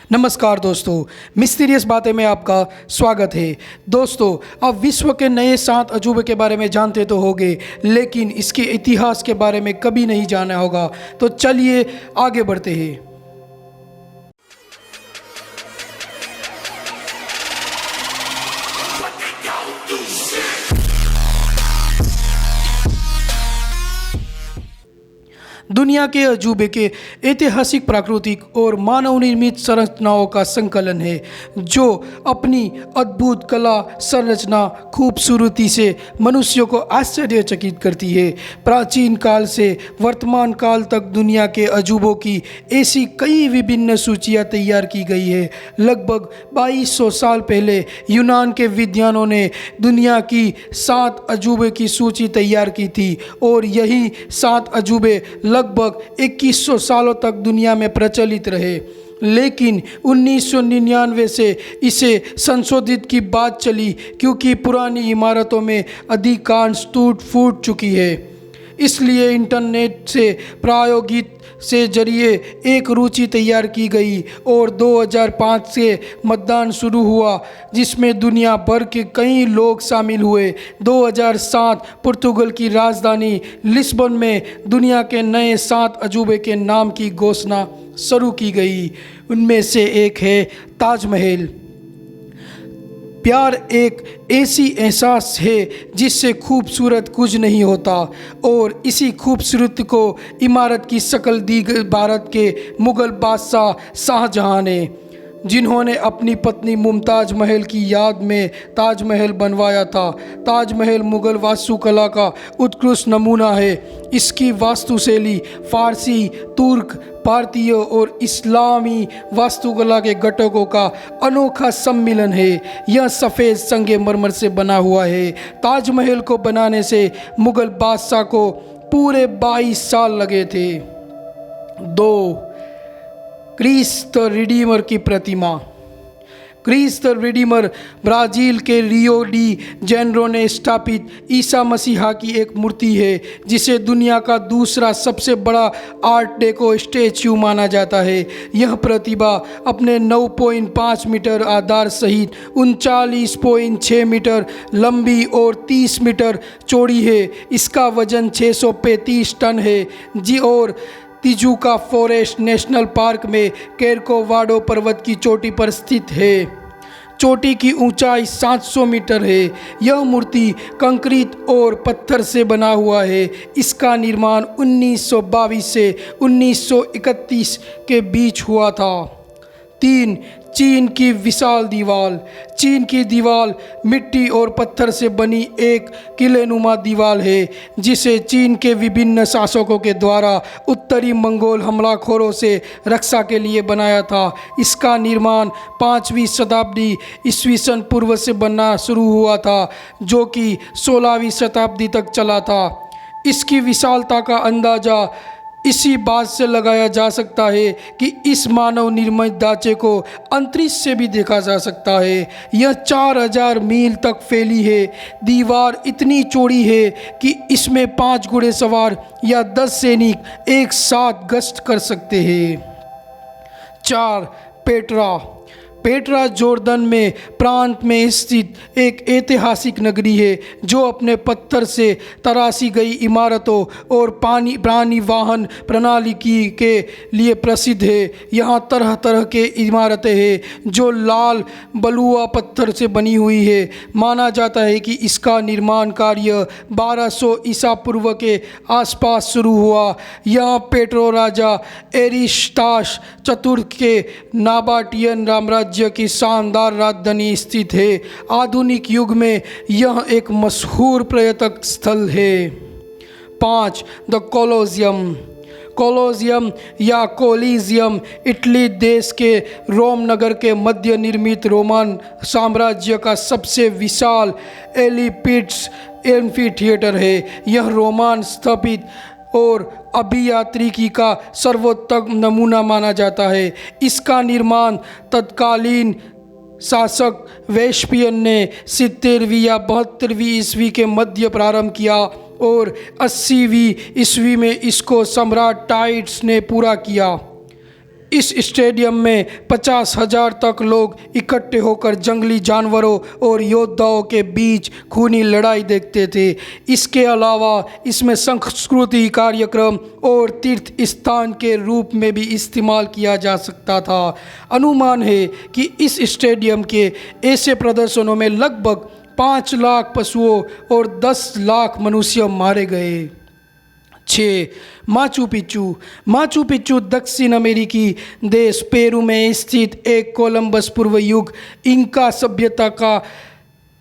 नमस्कार दोस्तों, मिस्टीरियस बातें में आपका स्वागत है। दोस्तों, आप विश्व के नए 7 अजूबे के बारे में जानते तो होंगे, लेकिन इसके इतिहास के बारे में कभी नहीं जाना होगा। तो चलिए आगे बढ़ते हैं। दुनिया के अजूबे के ऐतिहासिक, प्राकृतिक और मानव निर्मित संरचनाओं का संकलन है जो अपनी अद्भुत कला, संरचना, खूबसूरती से मनुष्यों को आश्चर्यचकित करती है। प्राचीन काल से वर्तमान काल तक दुनिया के अजूबों की ऐसी कई विभिन्न सूचियाँ तैयार की गई है। लगभग 2200 साल पहले यूनान के विद्वानों ने दुनिया की 7 अजूबे की सूची तैयार की थी और यही 7 अजूबे लगभग 2100 सालों तक दुनिया में प्रचलित रहे। लेकिन 1999 से इसे संशोधित की बात चली क्योंकि पुरानी इमारतों में अधिकांश टूट फूट चुकी है। इसलिए इंटरनेट से प्रायोगिक से जरिए एक रूचि तैयार की गई और 2005 से मतदान शुरू हुआ जिसमें दुनिया भर के कई लोग शामिल हुए। 2007 पुर्तगाल की राजधानी लिस्बन में दुनिया के नए 7 अजूबे के नाम की घोषणा शुरू की गई। उनमें से एक है ताजमहल। प्यार एक ऐसी एहसास है जिससे खूबसूरत कुछ नहीं होता और इसी खूबसूरती को इमारत की शक्ल दी भारत के मुग़ल बादशाह शाहजहां ने, जिन्होंने अपनी पत्नी मुमताज़ महल की याद में ताजमहल बनवाया था। ताजमहल मुग़ल वास्तुकला का उत्कृष्ट नमूना है। इसकी वास्तुशैली फ़ारसी, तुर्क, भारतीय और इस्लामी वास्तुकला के घटकों का अनोखा सम्मिलन है। यह सफ़ेद संगमरमर से बना हुआ है। ताजमहल को बनाने से मुग़ल बादशाह को पूरे 22 साल लगे थे। 2. क्रिस्ट द रिडीमर की प्रतिमा। क्रिस्ट द रिडीमर ब्राज़ील के रियो डी जेनेरो में स्थापित ईसा मसीहा की एक मूर्ति है जिसे दुनिया का दूसरा सबसे बड़ा आर्ट डेको स्टैच्यू माना जाता है। यह प्रतिभा अपने 9.5 मीटर आधार सहित 39.6 मीटर लंबी और 30 मीटर चौड़ी है। इसका वजन 635 टन है और तिजुका फॉरेस्ट नेशनल पार्क में केरकोवाडो पर्वत की चोटी पर स्थित है। चोटी की ऊंचाई 700 मीटर है। यह मूर्ति कंक्रीट और पत्थर से बना हुआ है। इसका निर्माण 1922 से 1931 के बीच हुआ था। 3. चीन की विशाल दीवार। चीन की दीवार मिट्टी और पत्थर से बनी एक किलेनुमा दीवार है जिसे चीन के विभिन्न शासकों के द्वारा उत्तरी मंगोल हमलाखोरों से रक्षा के लिए बनाया था। इसका निर्माण 5वीं शताब्दी ईस्वी सन पूर्व से बनना शुरू हुआ था जो कि 16वीं शताब्दी तक चला था। इसकी विशालता का अंदाज़ा इसी बात से लगाया जा सकता है कि इस मानव निर्मित ढांचे को अंतरिक्ष से भी देखा जा सकता है। यह 4000 मील तक फैली है। दीवार इतनी चौड़ी है कि इसमें 5 घुड़सवार या 10 सैनिक एक साथ गश्त कर सकते हैं। 4. पेट्रा। पेट्रा जॉर्डन में प्रांत में स्थित एक ऐतिहासिक नगरी है जो अपने पत्थर से तराशी गई इमारतों और प्राणी वाहन प्रणाली के लिए प्रसिद्ध है। यहाँ तरह तरह के इमारतें हैं जो लाल बलुआ पत्थर से बनी हुई है। माना जाता है कि इसका निर्माण कार्य 1200 ईसा पूर्व के आसपास शुरू हुआ। यहाँ पेट्रो राजा एरिस्टास चतुर्थ के नाबाटियन साम्राज्य की शानदार राजधानी स्थित है। आधुनिक युग में यह एक मशहूर पर्यटक स्थल है। 5. The Colosseum. कोलोसियम या कोलिजियम इटली देश के रोम नगर के मध्य निर्मित रोमन साम्राज्य का सबसे विशाल एलिपिड्स एम्फीथिएटर है। यह रोमन स्थापित और अभियांत्रिकी का सर्वोत्तम नमूना माना जाता है। इसका निर्माण तत्कालीन शासक वेस्पियन ने 70वीं या 72वीं ईस्वी के मध्य प्रारंभ किया और 80वीं ईस्वी में इसको सम्राट टाइटस ने पूरा किया। इस स्टेडियम में 50,000 तक लोग इकट्ठे होकर जंगली जानवरों और योद्धाओं के बीच खूनी लड़ाई देखते थे। इसके अलावा इसमें सांस्कृतिक कार्यक्रम और तीर्थ स्थान के रूप में भी इस्तेमाल किया जा सकता था। अनुमान है कि इस स्टेडियम के ऐसे प्रदर्शनों में लगभग 5 लाख पशुओं और 10 लाख मनुष्य मारे गए। 6. Machu Picchu. माचू पिच्चू दक्षिण अमेरिकी देश पेरू में स्थित एक कोलंबस पूर्व युग इंका सभ्यता का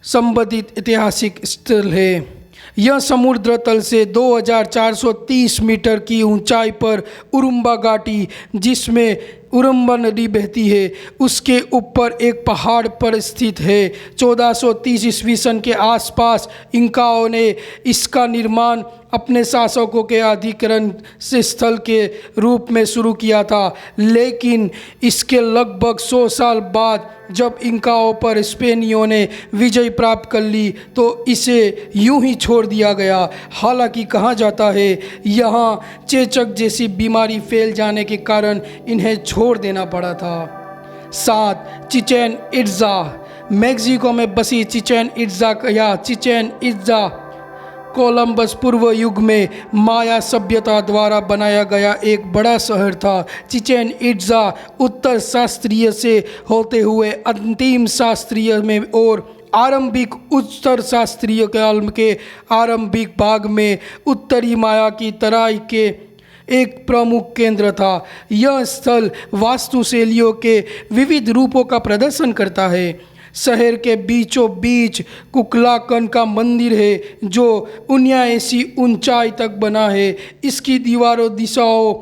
संबंधित ऐतिहासिक स्थल है। यह समुद्र तल से 2430 मीटर की ऊंचाई पर उरुम्बा घाटी, जिसमें उरुम्बा नदी बहती है, उसके ऊपर एक पहाड़ पर स्थित है। 1430 ईस्वी सन के आसपास इंकाओं ने इसका निर्माण अपने शासकों के अधिकरण से स्थल के रूप में शुरू किया था, लेकिन इसके लगभग 100 साल बाद जब इंकाओं पर स्पेनियों ने विजय प्राप्त कर ली तो इसे यूं ही छोड़ दिया गया। हालांकि कहा जाता है यहाँ चेचक जैसी बीमारी फैल जाने के कारण इन्हें छोड़ देना पड़ा था। 7. Chichen Itza. मेक्सिको में बसी चिचेन इट्ज़ा या चिचेन इट्ज़ा कोलंबस पूर्व युग में माया सभ्यता द्वारा बनाया गया एक बड़ा शहर था। चिचेन इट्ज़ा उत्तर शास्त्रीय से होते हुए अंतिम शास्त्रीय में और आरंभिक उत्तर शास्त्रीय काल के आरंभिक भाग में उत्तरी माया की तराई के एक प्रमुख केंद्र था। यह स्थल वास्तुशैलियों के विविध रूपों का प्रदर्शन करता है। शहर के बीचों बीच कुकलाकन का मंदिर है जो 79 ऊंचाई तक बना है। इसकी दीवारों दिशाओं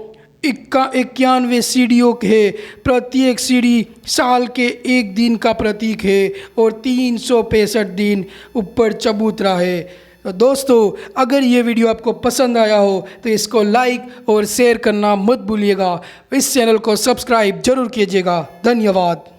91 सीढ़ियों है। प्रत्येक सीढ़ी साल के एक दिन का प्रतीक है और 365 दिन ऊपर चबूतरा है। तो दोस्तों, अगर ये वीडियो आपको पसंद आया हो तो इसको लाइक और शेयर करना मत भूलिएगा। इस चैनल को सब्सक्राइब जरूर कीजिएगा। धन्यवाद।